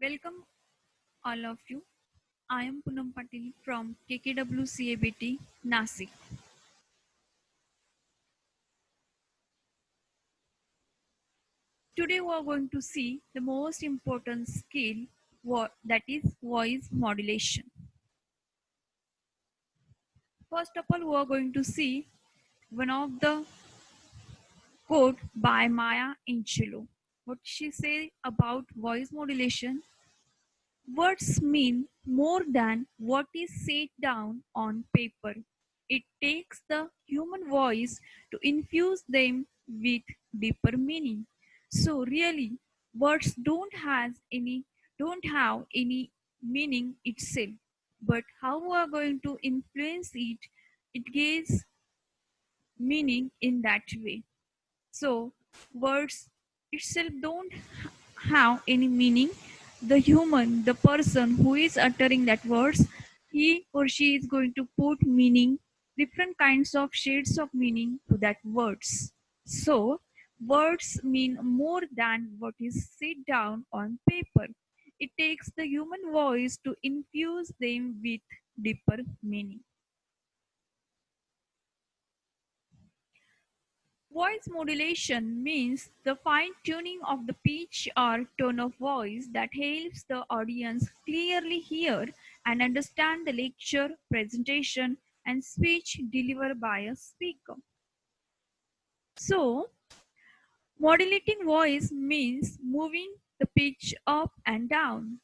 Welcome all of you. I am Poonam Patil from KKWCABT Nasik. Today we are going to see the most important skill that is voice modulation. First of all, we are going to see one of the quote by Maya Angelou. What she say about voice modulation. Words mean more than what is said down on paper. It takes the human voice to infuse them with deeper meaning. So really, words don't have any meaning itself. But how we are going to influence it, it gives meaning in that way. So words itself don't have any meaning. The human, the person who is uttering that words, he or she is going to put meaning, different kinds of shades of meaning to that words. So words mean more than what is said down on paper. It takes the human voice to infuse them with deeper meaning. Voice modulation means the fine-tuning of the pitch or tone of voice that helps the audience clearly hear and understand the lecture, presentation, and speech delivered by a speaker. So, modulating voice means moving the pitch up and down.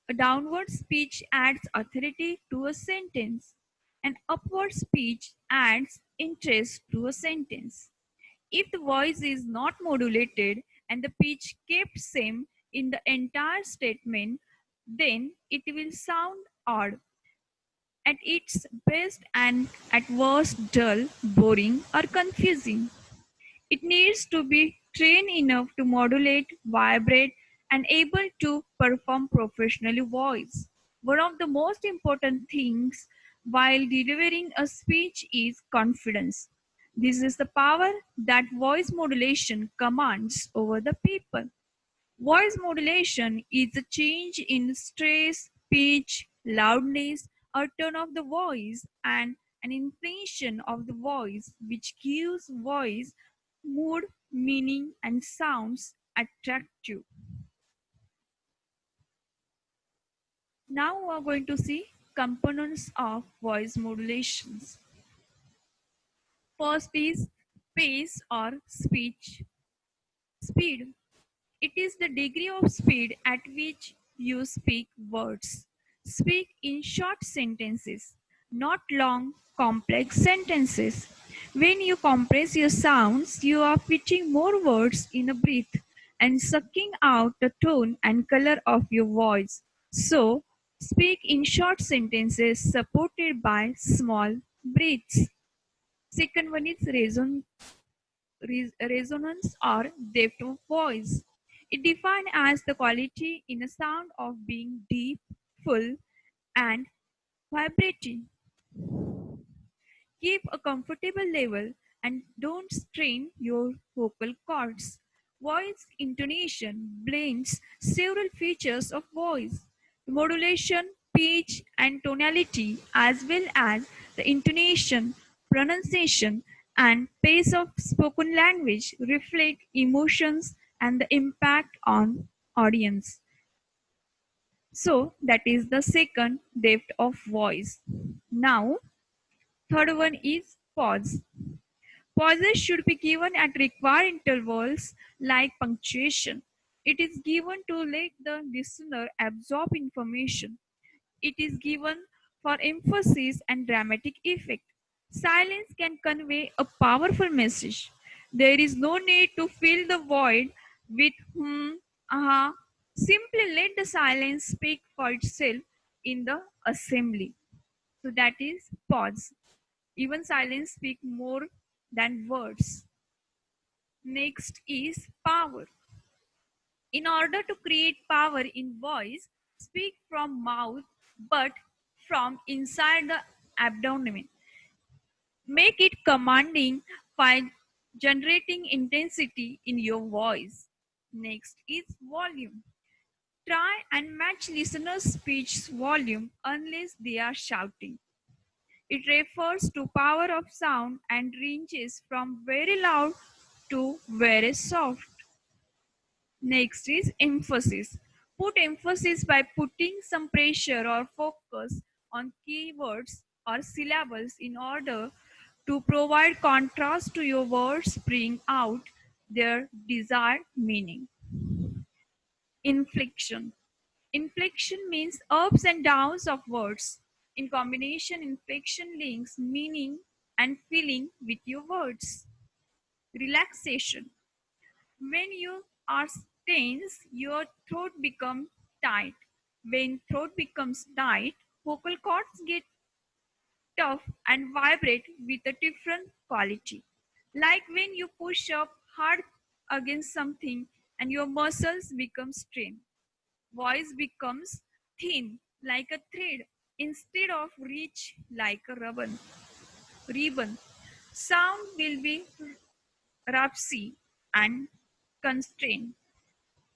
A downward pitch adds authority to a sentence. An upward pitch adds interest to a sentence. If the voice is not modulated and the pitch kept same in the entire statement, then it will sound odd at its best and at worst dull, boring, or confusing. It needs to be trained enough to modulate, vibrate, and able to perform professionally voice. One of the most important things while delivering a speech is confidence. This is the power that voice modulation commands over the people. Voice modulation is a change in stress, pitch, loudness, or tone of the voice and an inflation of the voice which gives voice mood, meaning, and sounds attractive. Now we are going to see components of voice modulations. First is pace or speech speed. It is the degree of speed at which you speak words. Speak in short sentences, not long, complex sentences. When you compress your sounds, you are pitching more words in a breath and sucking out the tone and color of your voice. So, speak in short sentences supported by small breaths. Second one is resonance or depth of voice. It defined as the quality in a sound of being deep, full, and vibrating. Keep a comfortable level and don't strain your vocal cords. Voice intonation blends several features of voice, modulation, pitch, and tonality, as well as the intonation, pronunciation, and pace of spoken language reflect emotions and the impact on audience. So that is the second depth of voice. Now, third one is pause. Pauses should be given at required intervals like punctuation. It is given to let the listener absorb information. It is given for emphasis and dramatic effect. Silence can convey a powerful message. There is no need to fill the void with aha. Simply let the silence speak for itself in the assembly. So that is pause. Even silence speak more than words. Next is power. In order to create power in voice, speak from mouth but from inside the abdomen. Make it commanding by generating intensity in your voice. Next is volume. Try and match listeners' speech volume unless they are shouting. It refers to power of sound and ranges from very loud to very soft. Next is emphasis. Put emphasis by putting some pressure or focus on keywords or syllables in order to provide contrast to your words, bring out their desired meaning. Inflection. Inflection means ups and downs of words. In combination, inflection links meaning and feeling with your words. Relaxation. When you are tense, your throat becomes tight. When throat becomes tight, vocal cords get tough and vibrate with a different quality. Like when you push up hard against something and your muscles become strained. Voice becomes thin like a thread instead of rich like a ribbon. Sound will be raspy and constrained.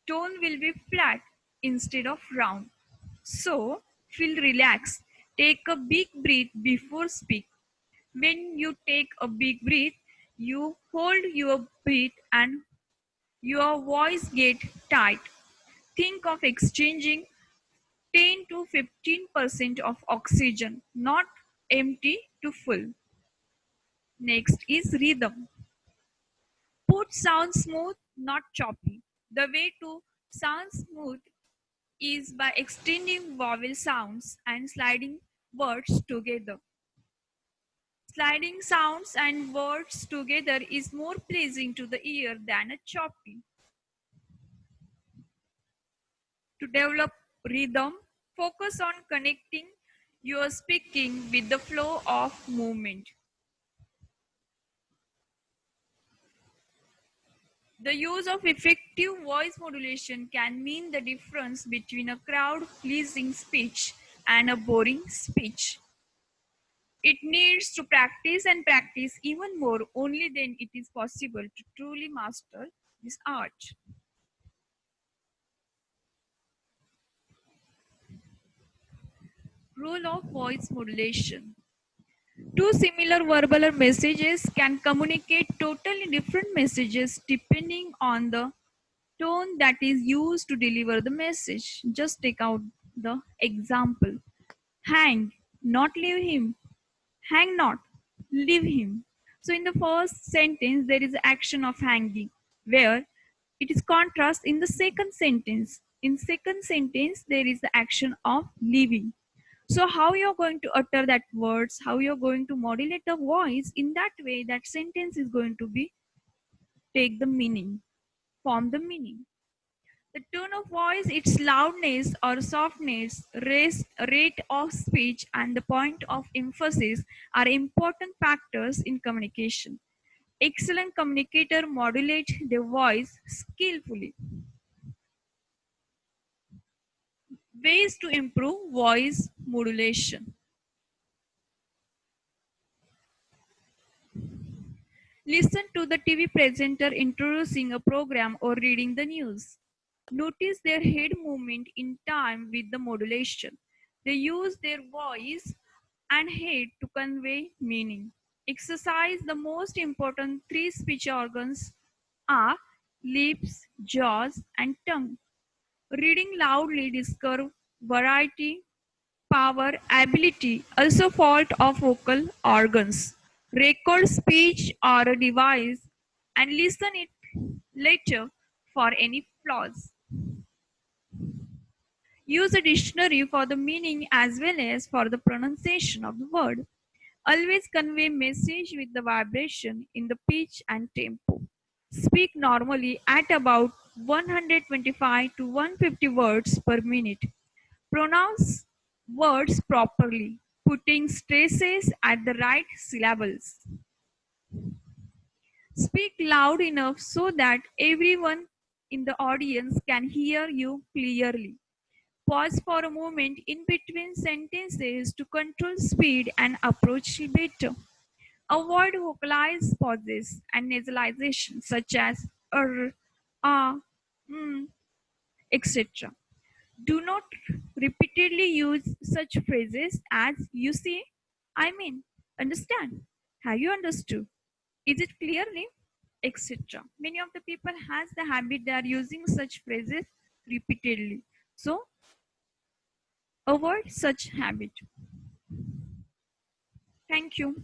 Tone will be flat instead of round. So feel relaxed. Take a big breath before speak. When you take a big breath, you hold your breath and your voice get tight. Think of exchanging 10 to 15% of oxygen, not empty to full. Next is rhythm. Put sound smooth, not choppy. The way to sound smooth is by extending vowel sounds and sliding words together. Sliding sounds and words together is more pleasing to the ear than a choppy. To develop rhythm, focus on connecting your speaking with the flow of movement. The use of effective voice modulation can mean the difference between a crowd pleasing speech and a boring speech. It needs to practice and practice even more, only then it is possible to truly master this art. Role of voice modulation. Two similar verbal messages can communicate totally different messages depending on the tone that is used to deliver the message. Just take out the example. Hang, not leave him. Hang not, leave him. So in the first sentence, there is action of hanging, where it is contrast in the second sentence. In second sentence, there is the action of leaving. So how you're going to utter that words, how you're going to modulate the voice in that way, that sentence is going to be take the meaning, form the meaning. The tone of voice, its loudness or softness, rate of speech, and the point of emphasis are important factors in communication. Excellent communicator modulate their voice skillfully. Ways to improve voice modulation. Listen to the TV presenter introducing a program or reading the news. Notice their head movement in time with the modulation. They use their voice and head to convey meaning. Exercise the most important three speech organs are lips, jaws, and tongue. Reading loudly discover variety, power, ability, also fault of vocal organs. Record speech or a device and listen it later for any flaws. Use a dictionary for the meaning as well as for the pronunciation of the word. Always convey message with the vibration in the pitch and tempo. Speak normally at about 125 to 150 words per minute. Pronounce words properly, putting stresses at the right syllables. Speak loud enough so that everyone in the audience can hear you clearly. Pause for a moment in between sentences to control speed and approach better. Avoid vocalized pauses and nasalization such as r, ah, etc. Do not repeatedly use such phrases as you see, I mean, understand, have you understood, is it clearly, etc. Many of the people has the habit they are using such phrases repeatedly. So avoid such habit. Thank you.